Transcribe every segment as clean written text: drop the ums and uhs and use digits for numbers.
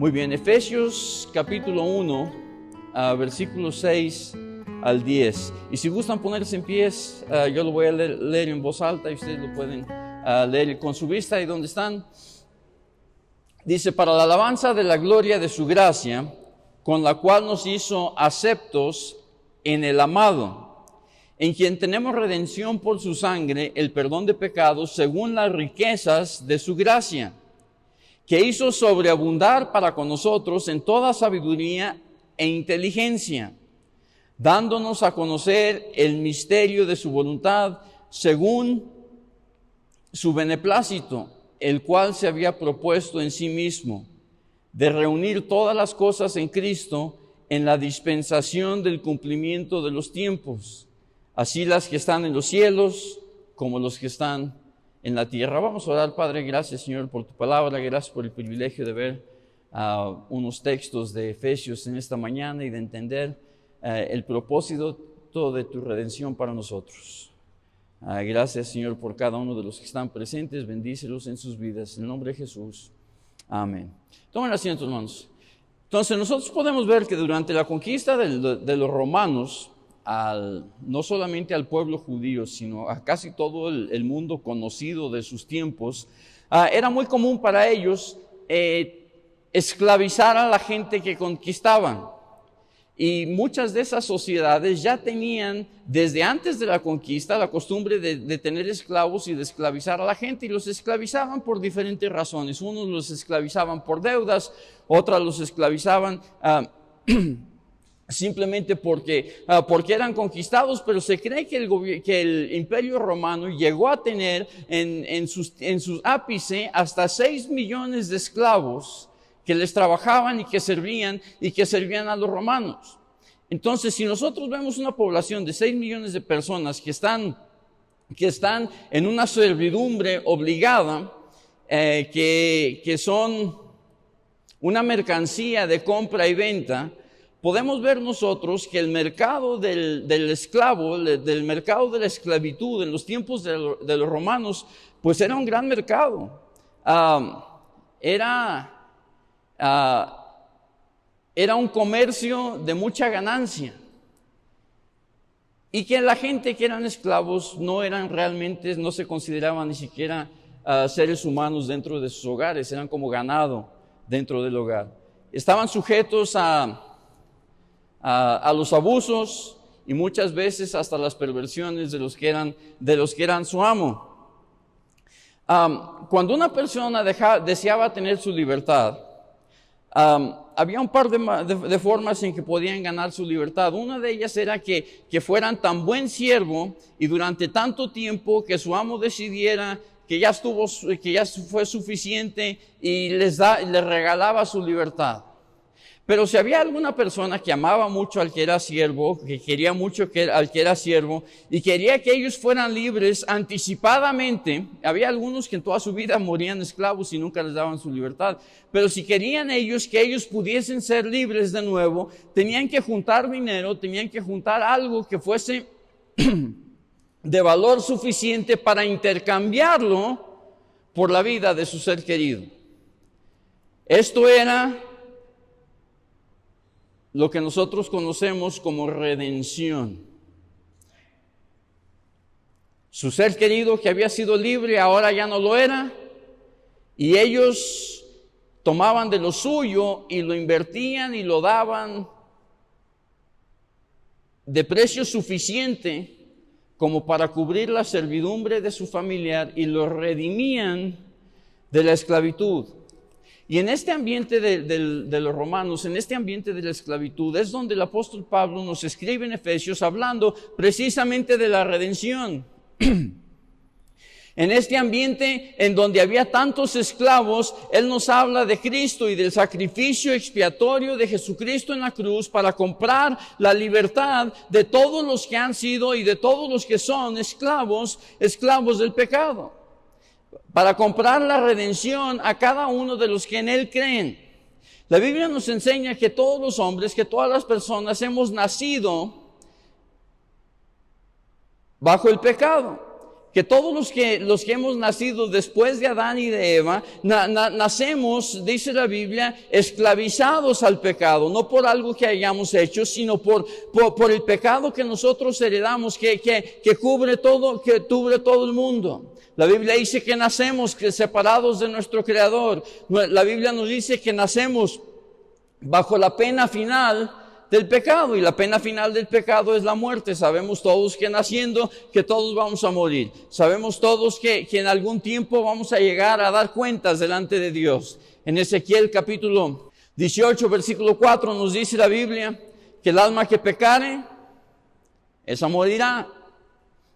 Muy bien, Efesios capítulo 1, versículos 6 al 10. Y si gustan ponerse en pies, yo lo voy a leer en voz alta y ustedes lo pueden leer con su vista y donde están. Dice: para la alabanza de la gloria de su gracia, con la cual nos hizo aceptos en el amado, en quien tenemos redención por su sangre, el perdón de pecados, según las riquezas de su gracia, que hizo sobreabundar para con nosotros en toda sabiduría e inteligencia, dándonos a conocer el misterio de su voluntad, según su beneplácito, el cual se había propuesto en sí mismo, de reunir todas las cosas en Cristo, en la dispensación del cumplimiento de los tiempos, así las que están en los cielos como los que están en la tierra. Vamos a orar. Padre, gracias, Señor, por tu palabra, gracias por el privilegio de ver unos textos de Efesios en esta mañana y de entender el propósito de tu redención para nosotros. Gracias, Señor, por cada uno de los que están presentes, bendícelos en sus vidas, en el nombre de Jesús. Amén. Tomen asiento, hermanos. Entonces, nosotros podemos ver que durante la conquista de los romanos, no solamente al pueblo judío, sino a casi todo el mundo conocido de sus tiempos, era muy común para ellos esclavizar a la gente que conquistaban. Y muchas de esas sociedades ya tenían, desde antes de la conquista, la costumbre de tener esclavos y de esclavizar a la gente, y los esclavizaban por diferentes razones. Unos los esclavizaban por deudas, otros los esclavizaban simplemente porque eran conquistados, pero se cree que el Imperio Romano llegó a tener en sus ápice hasta 6 millones de esclavos que les trabajaban y que servían a los romanos. Entonces, si nosotros vemos una población de 6 millones de personas que están en una servidumbre obligada, que son una mercancía de compra y venta, podemos ver nosotros que el mercado del esclavo, del mercado de la esclavitud en los tiempos de los romanos, pues era un gran mercado. Era un comercio de mucha ganancia, y que la gente que eran esclavos no se consideraban ni siquiera seres humanos dentro de sus hogares, eran como ganado dentro del hogar. Estaban sujetos a los abusos y muchas veces hasta las perversiones de los que eran su amo. Cuando una persona deseaba tener su libertad, había un par de formas en que podían ganar su libertad. Una de ellas era que fueran tan buen siervo y durante tanto tiempo que su amo decidiera que ya fue suficiente y les regalaba su libertad. Pero si había alguna persona que amaba mucho al que era siervo, que quería mucho al que era siervo, y quería que ellos fueran libres anticipadamente, había algunos que en toda su vida morían esclavos y nunca les daban su libertad, pero si querían que ellos pudiesen ser libres de nuevo, tenían que juntar dinero, tenían que juntar algo que fuese de valor suficiente para intercambiarlo por la vida de su ser querido. Esto era lo que nosotros conocemos como redención. Su ser querido que había sido libre ahora ya no lo era, y ellos tomaban de lo suyo y lo invertían y lo daban de precio suficiente como para cubrir la servidumbre de su familiar, y lo redimían de la esclavitud. Y en este ambiente de los romanos, en este ambiente de la esclavitud, es donde el apóstol Pablo nos escribe en Efesios hablando precisamente de la redención. En este ambiente en donde había tantos esclavos, él nos habla de Cristo y del sacrificio expiatorio de Jesucristo en la cruz para comprar la libertad de todos los que han sido y de todos los que son esclavos del pecado. Para comprar la redención a cada uno de los que en Él creen. La Biblia nos enseña que todos los hombres, que todas las personas hemos nacido bajo el pecado. que todos los que hemos nacido después de Adán y de Eva, nacemos, dice la Biblia, esclavizados al pecado, no por algo que hayamos hecho, sino por el pecado que nosotros heredamos, que cubre todo el mundo. La Biblia dice que nacemos separados de nuestro Creador. La Biblia nos dice que nacemos bajo la pena final del pecado, y la pena final del pecado es la muerte. Sabemos todos que naciendo, que todos vamos a morir. Sabemos todos que en algún tiempo vamos a llegar a dar cuentas delante de Dios. En Ezequiel capítulo 18, versículo 4 nos dice la Biblia que el alma que pecare, esa morirá.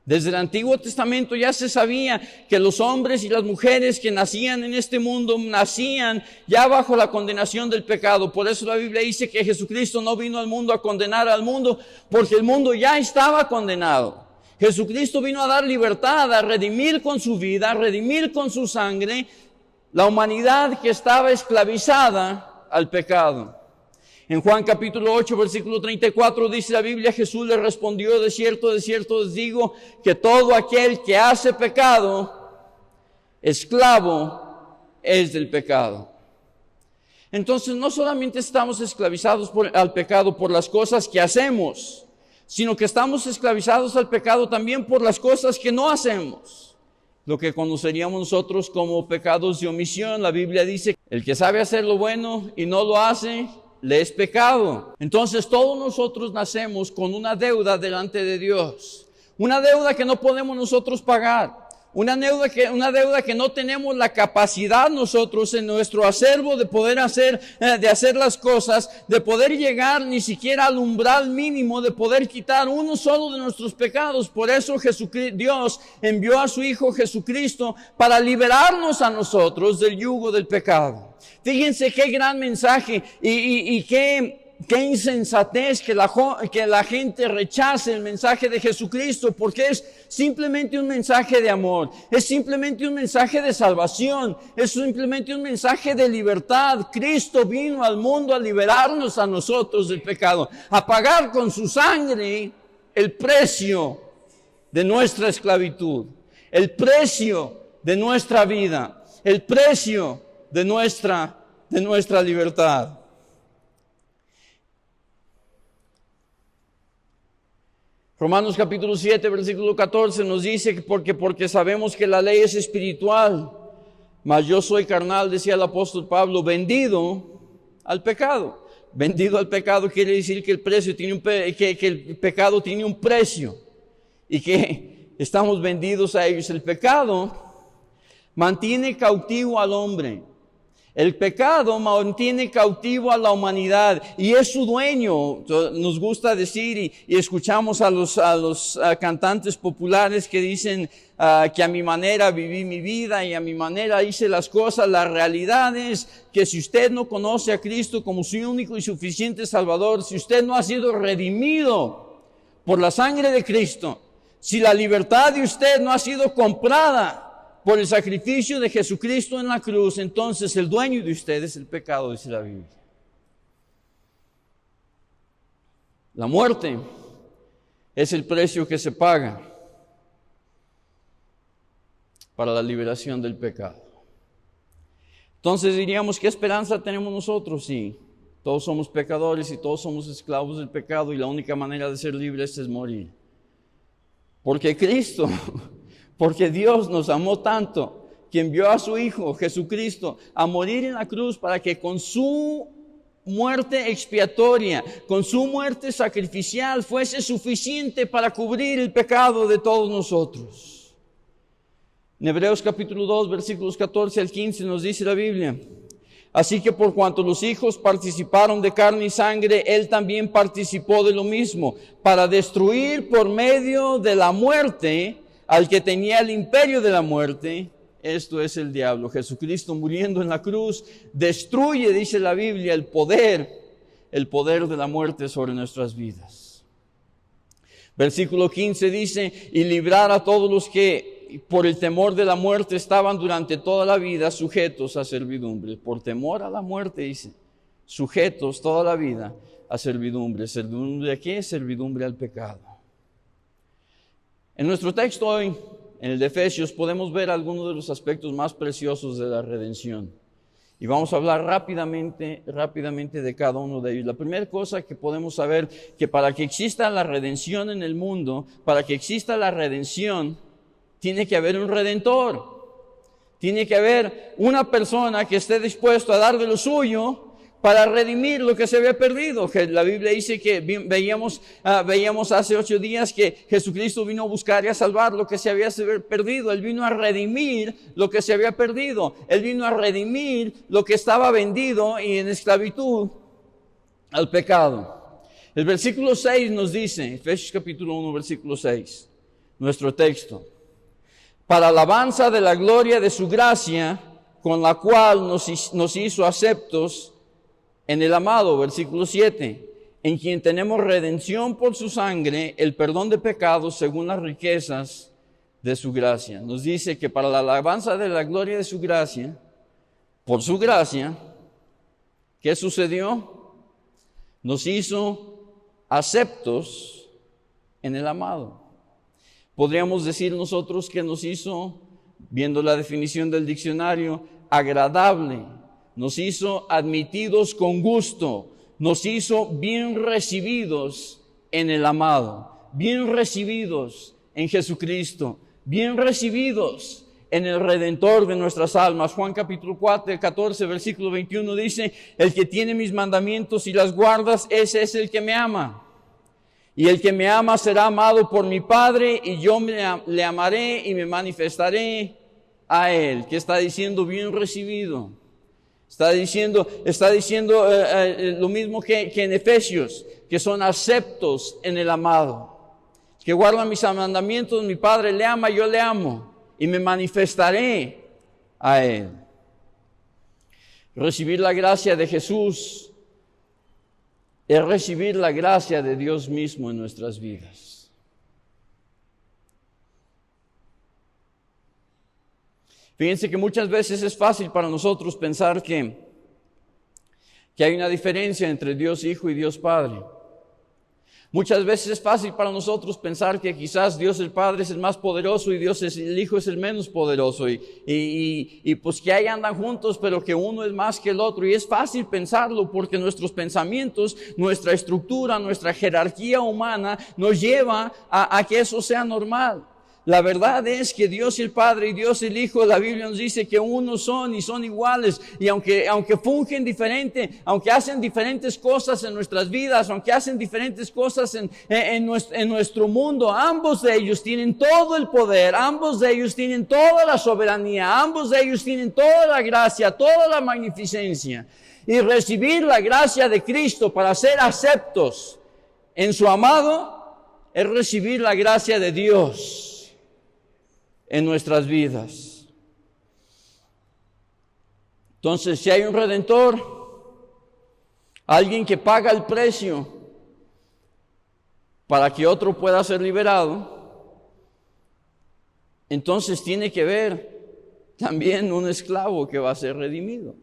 Desde el Antiguo Testamento ya se sabía que los hombres y las mujeres que nacían en este mundo nacían ya bajo la condenación del pecado. Por eso la Biblia dice que Jesucristo no vino al mundo a condenar al mundo, porque el mundo ya estaba condenado. Jesucristo vino a dar libertad, a redimir con su vida, a redimir con su sangre la humanidad que estaba esclavizada al pecado. En Juan capítulo 8, versículo 34 dice la Biblia, Jesús le respondió, de cierto os digo, que todo aquel que hace pecado, esclavo es del pecado. Entonces no solamente estamos esclavizados al pecado por las cosas que hacemos, sino que estamos esclavizados al pecado también por las cosas que no hacemos. Lo que conoceríamos nosotros como pecados de omisión. La Biblia dice, el que sabe hacer lo bueno y no lo hace, le es pecado. Entonces todos nosotros nacemos con una deuda delante de Dios. Una deuda que no podemos nosotros pagar. Una deuda que no tenemos la capacidad nosotros en nuestro acervo de poder hacer las cosas, de poder llegar ni siquiera al umbral mínimo, de poder quitar uno solo de nuestros pecados. Por eso Dios envió a su Hijo Jesucristo para liberarnos a nosotros del yugo del pecado. Fíjense qué gran mensaje y qué insensatez que la gente rechace el mensaje de Jesucristo, porque es simplemente un mensaje de amor, es simplemente un mensaje de salvación, es simplemente un mensaje de libertad. Cristo vino al mundo a liberarnos a nosotros del pecado, a pagar con su sangre el precio de nuestra esclavitud, el precio de nuestra vida, el precio de nuestra libertad. Romanos capítulo 7, versículo 14 nos dice que porque sabemos que la ley es espiritual, mas yo soy carnal, decía el apóstol Pablo, vendido al pecado. Vendido al pecado quiere decir que el pecado tiene un precio y que estamos vendidos a ellos. El pecado mantiene cautivo al hombre. El pecado mantiene cautivo a la humanidad y es su dueño. Nos gusta decir y escuchamos a los cantantes populares que dicen que a mi manera viví mi vida y a mi manera hice las cosas. La realidad es que si usted no conoce a Cristo como su único y suficiente Salvador, si usted no ha sido redimido por la sangre de Cristo, si la libertad de usted no ha sido comprada por el sacrificio de Jesucristo en la cruz, entonces el dueño de usted es el pecado, dice la Biblia. La muerte es el precio que se paga para la liberación del pecado. Entonces diríamos, ¿qué esperanza tenemos nosotros? Sí, todos somos pecadores y todos somos esclavos del pecado y la única manera de ser libres es morir. Porque Cristo... Porque Dios nos amó tanto que envió a su Hijo Jesucristo a morir en la cruz para que con su muerte expiatoria, con su muerte sacrificial, fuese suficiente para cubrir el pecado de todos nosotros. En Hebreos capítulo 2, versículos 14 al 15 nos dice la Biblia, así que por cuanto los hijos participaron de carne y sangre, Él también participó de lo mismo, para destruir por medio de la muerte al que tenía el imperio de la muerte, esto es el diablo. Jesucristo muriendo en la cruz destruye, dice la Biblia, el poder de la muerte sobre nuestras vidas. Versículo 15 dice, y librar a todos los que por el temor de la muerte estaban durante toda la vida sujetos a servidumbre. Por temor a la muerte, dice, sujetos toda la vida a servidumbre. ¿Servidumbre a qué? Servidumbre al pecado. En nuestro texto hoy, en el de Efesios, podemos ver algunos de los aspectos más preciosos de la redención. Y vamos a hablar rápidamente de cada uno de ellos. La primera cosa que podemos saber, que para que exista la redención en el mundo, para que exista la redención, tiene que haber un redentor. Tiene que haber una persona que esté dispuesto a dar de lo suyo para redimir lo que se había perdido. Que la Biblia dice que veíamos hace 8 días que Jesucristo vino a buscar y a salvar lo que se había perdido. Él vino a redimir lo que se había perdido. Él vino a redimir lo que estaba vendido y en esclavitud al pecado. El versículo 6 nos dice, Efesios capítulo 1, versículo 6, nuestro texto: para alabanza de la gloria de su gracia, con la cual nos hizo aceptos en el amado, versículo 7, en quien tenemos redención por su sangre, el perdón de pecados según las riquezas de su gracia. Nos dice que para la alabanza de la gloria de su gracia, por su gracia, ¿qué sucedió? Nos hizo aceptos en el amado. Podríamos decir nosotros que nos hizo, viendo la definición del diccionario, agradable. Nos hizo admitidos con gusto, nos hizo bien recibidos en el amado, bien recibidos en Jesucristo, bien recibidos en el Redentor de nuestras almas. Juan capítulo 14, versículo 21 dice: el que tiene mis mandamientos y las guardas, ese es el que me ama. Y el que me ama será amado por mi Padre, y yo le amaré y me manifestaré a él. ¿Qué está diciendo? Bien recibido. Está diciendo lo mismo que en Efesios, que son aceptos en el amado. Que guardan mis mandamientos, mi Padre le ama, yo le amo, y me manifestaré a él. Recibir la gracia de Jesús es recibir la gracia de Dios mismo en nuestras vidas. Fíjense que muchas veces es fácil para nosotros pensar que hay una diferencia entre Dios Hijo y Dios Padre. Muchas veces es fácil para nosotros pensar que quizás Dios el Padre es el más poderoso y Dios el Hijo es el menos poderoso y pues que ahí andan juntos, pero que uno es más que el otro. Y es fácil pensarlo porque nuestros pensamientos, nuestra estructura, nuestra jerarquía humana nos lleva a que eso sea normal. La verdad es que Dios el Padre y Dios el Hijo, la Biblia nos dice que unos son y son iguales. Y aunque fungen diferente, aunque hacen diferentes cosas en nuestras vidas, aunque hacen diferentes cosas en nuestro mundo, ambos de ellos tienen todo el poder, ambos de ellos tienen toda la soberanía, ambos de ellos tienen toda la gracia, toda la magnificencia. Y recibir la gracia de Cristo para ser aceptos en su amado es recibir la gracia de Dios en nuestras vidas. Entonces, si hay un redentor, alguien que paga el precio para que otro pueda ser liberado, entonces tiene que haber también un esclavo que va a ser redimido.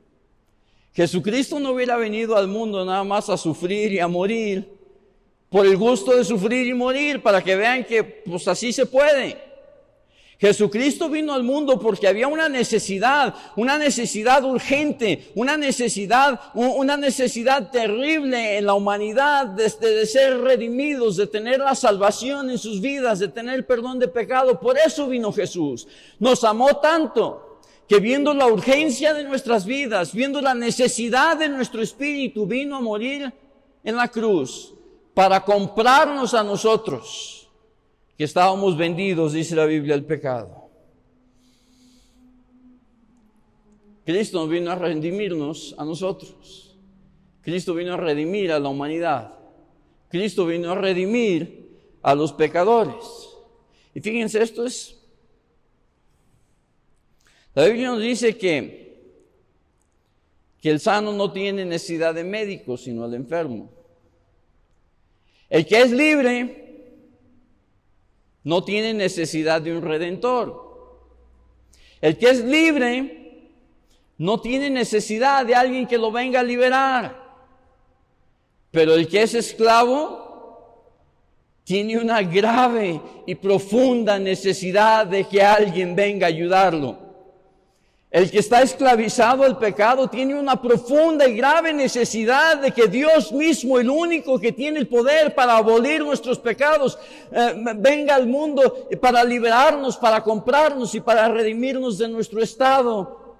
Jesucristo no hubiera venido al mundo nada más a sufrir y a morir por el gusto de sufrir y morir, para que vean que pues así se puede. Jesucristo vino al mundo porque había una necesidad urgente, una necesidad terrible en la humanidad de ser redimidos, de tener la salvación en sus vidas, de tener el perdón de pecado. Por eso vino Jesús. Nos amó tanto que viendo la urgencia de nuestras vidas, viendo la necesidad de nuestro espíritu, vino a morir en la cruz para comprarnos a nosotros, que estábamos vendidos, dice la Biblia, al pecado. Cristo vino a redimirnos a nosotros. Cristo vino a redimir a la humanidad. Cristo vino a redimir a los pecadores. Y fíjense, la Biblia nos dice que el sano no tiene necesidad de médico, sino el enfermo. El que es libre no tiene necesidad de un redentor. El que es libre no tiene necesidad de alguien que lo venga a liberar. Pero el que es esclavo tiene una grave y profunda necesidad de que alguien venga a ayudarlo. El que está esclavizado al pecado tiene una profunda y grave necesidad de que Dios mismo, el único que tiene el poder para abolir nuestros pecados, venga al mundo para liberarnos, para comprarnos y para redimirnos de nuestro estado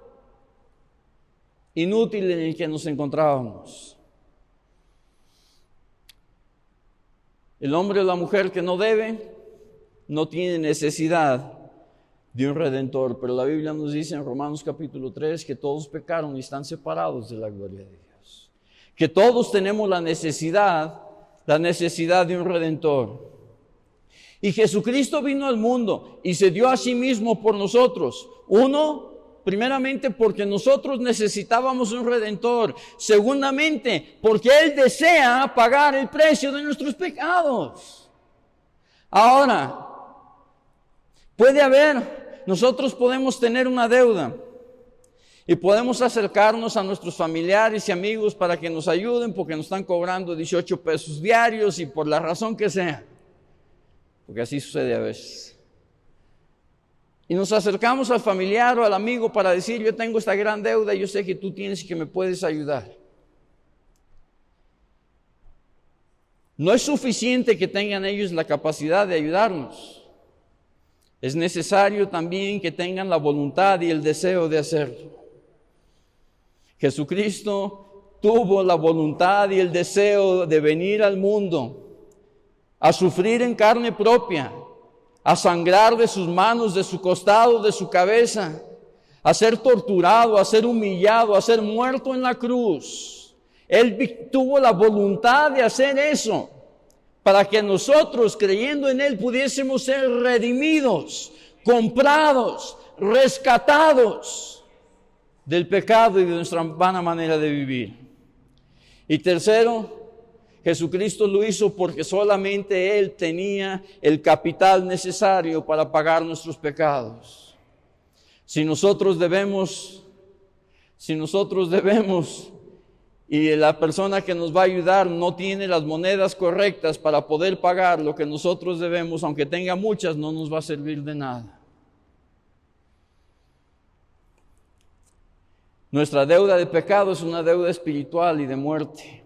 inútil en el que nos encontrábamos. El hombre o la mujer que no debe, no tiene necesidad de un redentor, pero la Biblia nos dice en Romanos capítulo 3 que todos pecaron y están separados de la gloria de Dios. Que todos tenemos la necesidad de un redentor. Y Jesucristo vino al mundo y se dio a sí mismo por nosotros. Primeramente porque nosotros necesitábamos un redentor. Segundamente, porque Él desea pagar el precio de nuestros pecados. Ahora, nosotros podemos tener una deuda y podemos acercarnos a nuestros familiares y amigos para que nos ayuden porque nos están cobrando 18 pesos diarios y por la razón que sea, porque así sucede a veces. Y nos acercamos al familiar o al amigo para decir: yo tengo esta gran deuda, yo sé que tú tienes y que me puedes ayudar. No es suficiente que tengan ellos la capacidad de ayudarnos. Es necesario también que tengan la voluntad y el deseo de hacerlo. Jesucristo tuvo la voluntad y el deseo de venir al mundo a sufrir en carne propia, a sangrar de sus manos, de su costado, de su cabeza, a ser torturado, a ser humillado, a ser muerto en la cruz. Él tuvo la voluntad de hacer eso, para que nosotros, creyendo en Él, pudiésemos ser redimidos, comprados, rescatados del pecado y de nuestra vana manera de vivir. Y tercero, Jesucristo lo hizo porque solamente Él tenía el capital necesario para pagar nuestros pecados. Si nosotros debemos y la persona que nos va a ayudar no tiene las monedas correctas para poder pagar lo que nosotros debemos, aunque tenga muchas, no nos va a servir de nada. Nuestra deuda de pecado es una deuda espiritual y de muerte.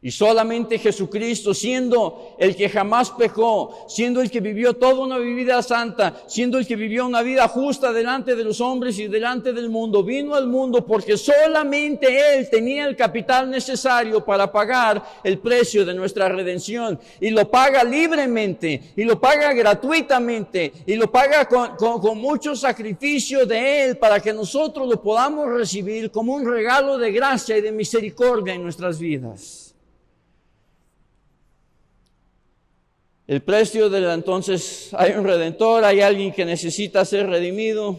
Y solamente Jesucristo, siendo el que jamás pecó, siendo el que vivió toda una vida santa, siendo el que vivió una vida justa delante de los hombres y delante del mundo, vino al mundo porque solamente Él tenía el capital necesario para pagar el precio de nuestra redención. Y lo paga libremente, y lo paga gratuitamente, y lo paga con mucho sacrificio de Él para que nosotros lo podamos recibir como un regalo de gracia y de misericordia en nuestras vidas. El precio entonces, hay un redentor, hay alguien que necesita ser redimido.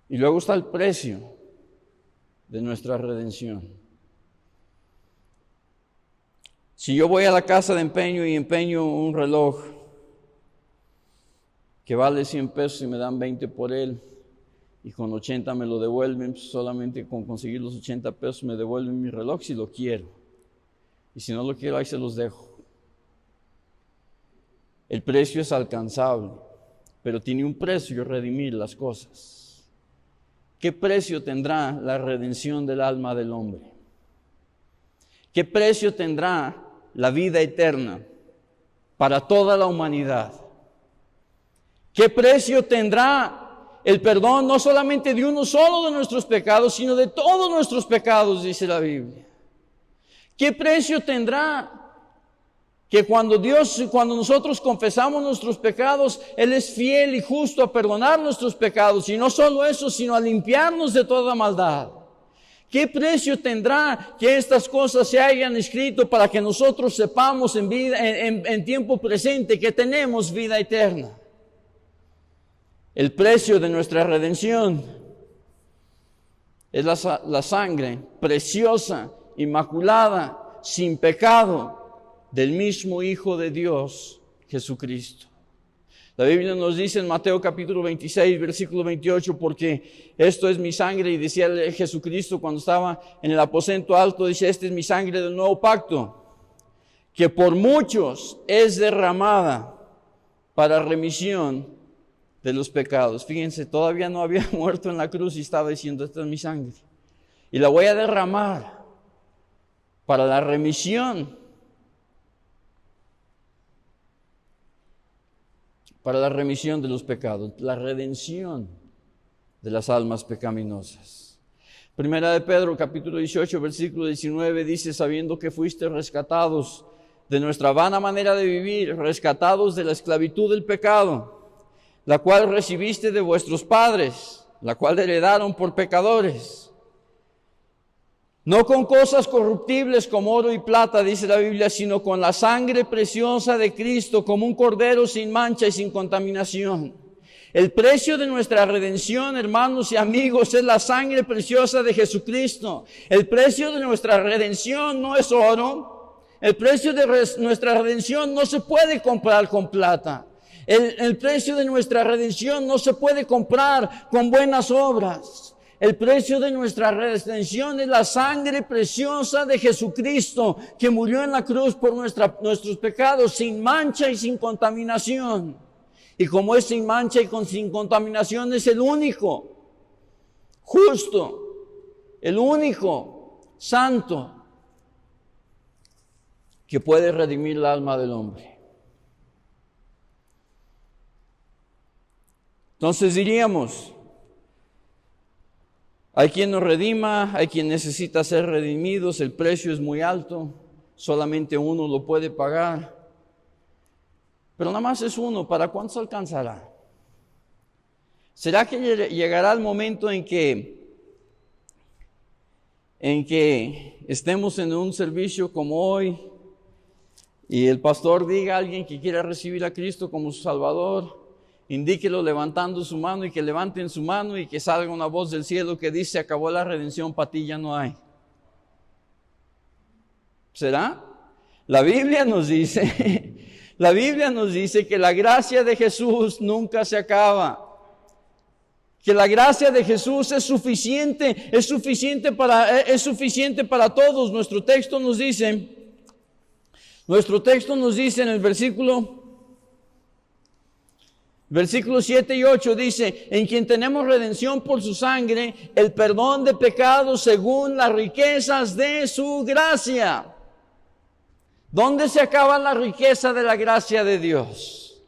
Y luego está el precio de nuestra redención. Si yo voy a la casa de empeño y empeño un reloj que vale 100 pesos y me dan 20 por él, y con 80 me lo devuelven, pues solamente con conseguir los 80 pesos me devuelven mi reloj si lo quiero. Y si no lo quiero, ahí se los dejo. El precio es alcanzable, pero tiene un precio redimir las cosas. ¿Qué precio tendrá la redención del alma del hombre? ¿Qué precio tendrá la vida eterna para toda la humanidad? ¿Qué precio tendrá el perdón no solamente de uno solo de nuestros pecados, sino de todos nuestros pecados, dice la Biblia? ¿Qué precio tendrá que cuando nosotros confesamos nuestros pecados, Él es fiel y justo a perdonar nuestros pecados? Y no solo eso, sino a limpiarnos de toda maldad. ¿Qué precio tendrá que estas cosas se hayan escrito para que nosotros sepamos en tiempo presente que tenemos vida eterna? El precio de nuestra redención es la sangre preciosa, inmaculada, sin pecado, del mismo Hijo de Dios, Jesucristo. La Biblia nos dice en Mateo capítulo 26, versículo 28, porque esto es mi sangre, y decía Jesucristo cuando estaba en el aposento alto, dice: esta es mi sangre del nuevo pacto, que por muchos es derramada para remisión de los pecados. Fíjense, todavía no había muerto en la cruz y estaba diciendo, esta es mi sangre. Y la voy a derramar para la remisión, de los pecados, la redención de las almas pecaminosas. Primera de Pedro, capítulo 18, versículo 19, dice, sabiendo que fuiste rescatados de nuestra vana manera de vivir, rescatados de la esclavitud del pecado, la cual recibiste de vuestros padres, la cual heredaron por pecadores. No con cosas corruptibles como oro y plata, dice la Biblia, sino con la sangre preciosa de Cristo, como un cordero sin mancha y sin contaminación. El precio de nuestra redención, hermanos y amigos, es la sangre preciosa de Jesucristo. El precio de nuestra redención no es oro. El precio de nuestra redención no se puede comprar con plata. El precio de nuestra redención no se puede comprar con buenas obras. El precio de nuestra redención es la sangre preciosa de Jesucristo, que murió en la cruz por nuestros pecados, sin mancha y sin contaminación. Y como es sin mancha y sin contaminación, es el único justo, el único santo que puede redimir el alma del hombre. Entonces diríamos, hay quien nos redima, hay quien necesita ser redimidos, el precio es muy alto, solamente uno lo puede pagar. Pero nada más es uno, ¿para cuántos alcanzará? ¿Será que llegará el momento en que estemos en un servicio como hoy y el pastor diga a alguien que quiera recibir a Cristo como su Salvador, indíquelo levantando su mano y que levanten su mano y que salga una voz del cielo que dice, acabó la redención, para ti ya no hay? ¿Será? La Biblia nos dice que la gracia de Jesús nunca se acaba. Que la gracia de Jesús es suficiente para todos. Nuestro texto nos dice en el versículo 7 y 8 dice, en quien tenemos redención por su sangre, el perdón de pecados según las riquezas de su gracia. ¿Dónde se acaba la riqueza de la gracia de Dios?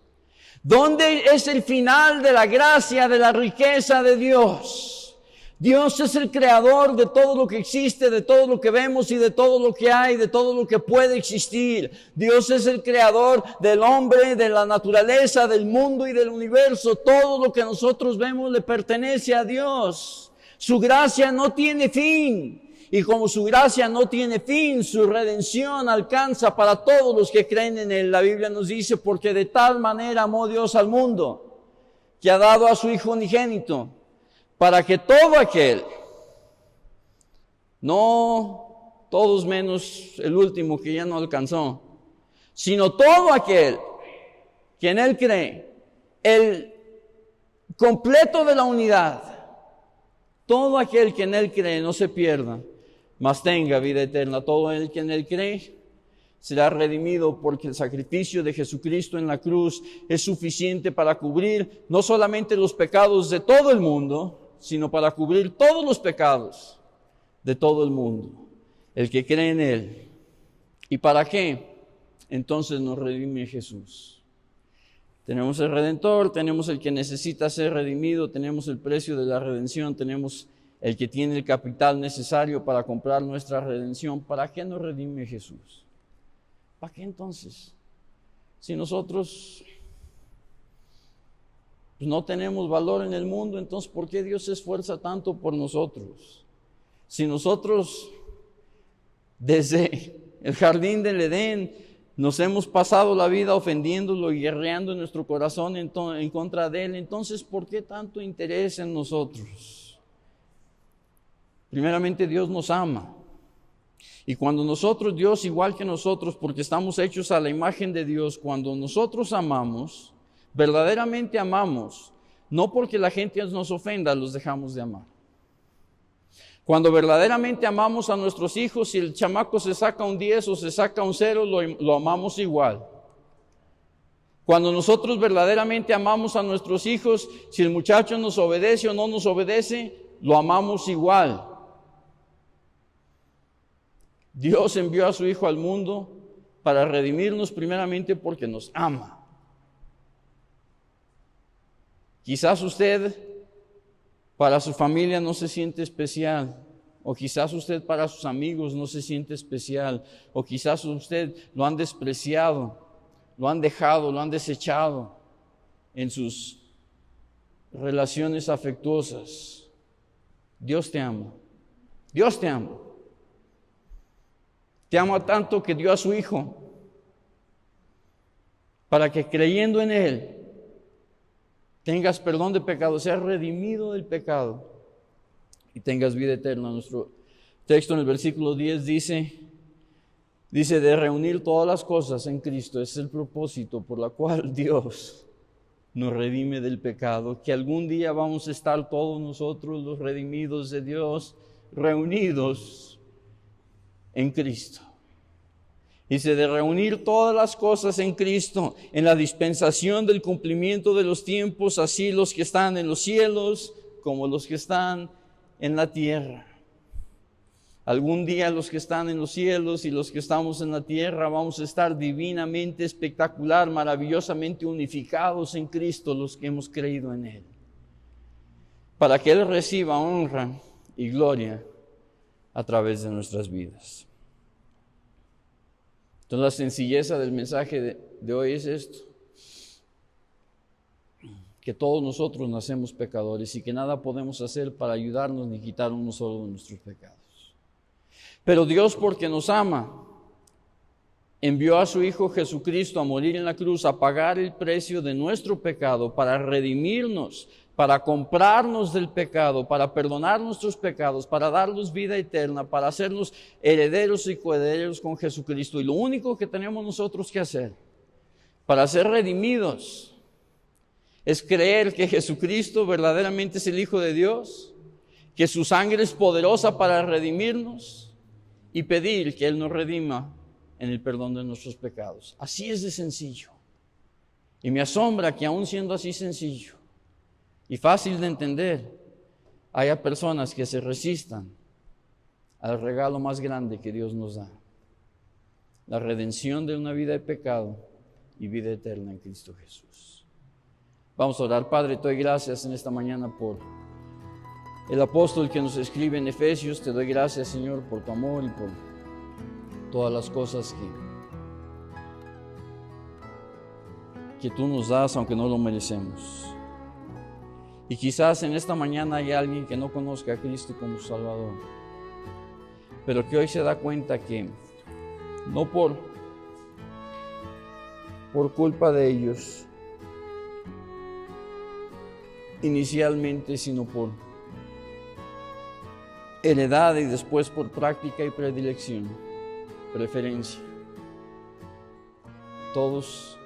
¿Dónde es el final de la gracia, de la riqueza de Dios? Dios es el creador de todo lo que existe, de todo lo que vemos y de todo lo que hay, de todo lo que puede existir. Dios es el creador del hombre, de la naturaleza, del mundo y del universo. Todo lo que nosotros vemos le pertenece a Dios. Su gracia no tiene fin. Y como su gracia no tiene fin, su redención alcanza para todos los que creen en Él. La Biblia nos dice, porque de tal manera amó Dios al mundo, que ha dado a su Hijo unigénito, para que todo aquel, no todos menos el último que ya no alcanzó, sino todo aquel que en Él cree, el completo de la unidad, todo aquel que en Él cree no se pierda, mas tenga vida eterna. Todo el que en Él cree será redimido, porque el sacrificio de Jesucristo en la cruz es suficiente para cubrir no solamente los pecados de todo el mundo, sino para cubrir todos los pecados de todo el mundo. El que cree en Él. ¿Y para qué? Entonces nos redime Jesús. Tenemos el Redentor, tenemos el que necesita ser redimido, tenemos el precio de la redención, tenemos el que tiene el capital necesario para comprar nuestra redención. ¿Para qué nos redime Jesús? ¿Para qué entonces? Si nosotros no tenemos valor en el mundo, entonces ¿por qué Dios se esfuerza tanto por nosotros? Si nosotros desde el jardín del Edén nos hemos pasado la vida ofendiéndolo y guerreando en nuestro corazón en contra de Él, entonces ¿por qué tanto interés en nosotros? Primeramente, Dios nos ama. Y cuando nosotros, Dios igual que nosotros, porque estamos hechos a la imagen de Dios, cuando nosotros amamos, verdaderamente amamos, no porque la gente nos ofenda, los dejamos de amar. Cuando verdaderamente amamos a nuestros hijos, si el chamaco se saca un 10 o se saca un 0, lo amamos igual. Cuando nosotros verdaderamente amamos a nuestros hijos, si el muchacho nos obedece o no nos obedece, lo amamos igual. Dios envió a su Hijo al mundo para redimirnos primeramente porque nos ama. Quizás usted para su familia no se siente especial, o quizás usted para sus amigos no se siente especial, o quizás usted lo han despreciado, lo han dejado, lo han desechado en sus relaciones afectuosas. Dios te ama. Dios te ama. Te ama tanto que dio a su Hijo para que creyendo en Él tengas perdón de pecado, seas redimido del pecado y tengas vida eterna. Nuestro texto en el versículo 10 dice de reunir todas las cosas en Cristo. Ese es el propósito por la cual Dios nos redime del pecado, que algún día vamos a estar todos nosotros, los redimidos de Dios, reunidos en Cristo. Dice de reunir todas las cosas en Cristo, en la dispensación del cumplimiento de los tiempos, así los que están en los cielos como los que están en la tierra. Algún día los que están en los cielos y los que estamos en la tierra vamos a estar divinamente, espectacular, maravillosamente unificados en Cristo, los que hemos creído en Él, para que Él reciba honra y gloria a través de nuestras vidas. Entonces la sencilleza del mensaje de hoy es esto: que todos nosotros nacemos pecadores y que nada podemos hacer para ayudarnos ni quitar uno solo de nuestros pecados. Pero Dios, porque nos ama, envió a su Hijo Jesucristo a morir en la cruz, a pagar el precio de nuestro pecado, para redimirnos, para comprarnos del pecado, para perdonar nuestros pecados, para darnos vida eterna, para hacernos herederos y coherederos con Jesucristo. Y lo único que tenemos nosotros que hacer para ser redimidos es creer que Jesucristo verdaderamente es el Hijo de Dios, que su sangre es poderosa para redimirnos, y pedir que Él nos redima en el perdón de nuestros pecados. Así es de sencillo. Y me asombra que aún siendo así sencillo y fácil de entender, haya personas que se resistan al regalo más grande que Dios nos da: la redención de una vida de pecado y vida eterna en Cristo Jesús. Vamos a orar. Padre, te doy gracias en esta mañana por el apóstol que nos escribe en Efesios. Te doy gracias, Señor, por tu amor y por todas las cosas que tú nos das, aunque no lo merecemos. Y quizás en esta mañana hay alguien que no conozca a Cristo como Salvador, pero que hoy se da cuenta que no por culpa de ellos inicialmente, sino por heredad y después por práctica y predilección, preferencia, todos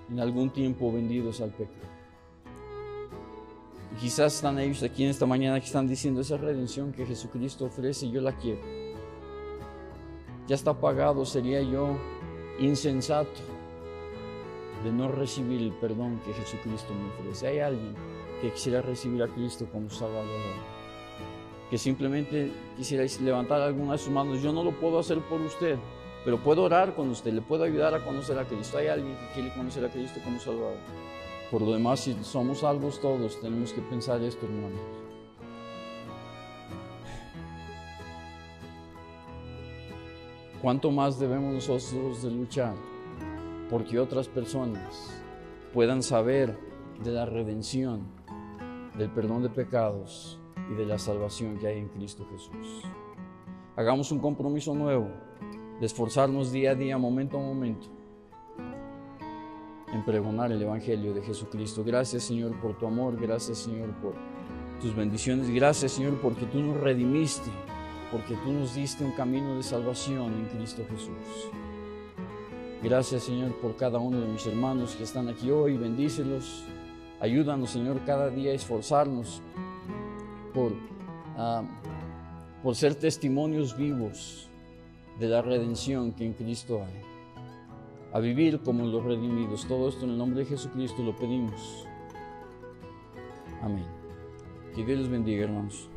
en algún tiempo vendidos al pecado. Y quizás están ellos aquí en esta mañana que están diciendo: esa redención que Jesucristo ofrece, yo la quiero. Ya está pagado, sería yo insensato de no recibir el perdón que Jesucristo me ofrece. Hay alguien que quisiera recibir a Cristo como Salvador, que simplemente quisiera levantar alguna de sus manos. Yo no lo puedo hacer por usted, pero puedo orar con usted, le puedo ayudar a conocer a Cristo. Hay alguien que quiere conocer a Cristo como Salvador. Por lo demás, si somos salvos todos, tenemos que pensar esto, hermanos: ¿cuánto más debemos nosotros de luchar porque otras personas puedan saber de la redención, del perdón de pecados y de la salvación que hay en Cristo Jesús? Hagamos un compromiso nuevo de esforzarnos día a día, momento a momento, en pregonar el Evangelio de Jesucristo. Gracias, Señor, por tu amor. Gracias, Señor, por tus bendiciones. Gracias, Señor, porque tú nos redimiste, porque tú nos diste un camino de salvación en Cristo Jesús. Gracias, Señor, por cada uno de mis hermanos que están aquí hoy. Bendícelos. Ayúdanos, Señor, cada día a esforzarnos por por ser testimonios vivos de la redención que en Cristo hay, a vivir como los redimidos. Todo esto en el nombre de Jesucristo lo pedimos. Amén. Que Dios les bendiga, hermanos.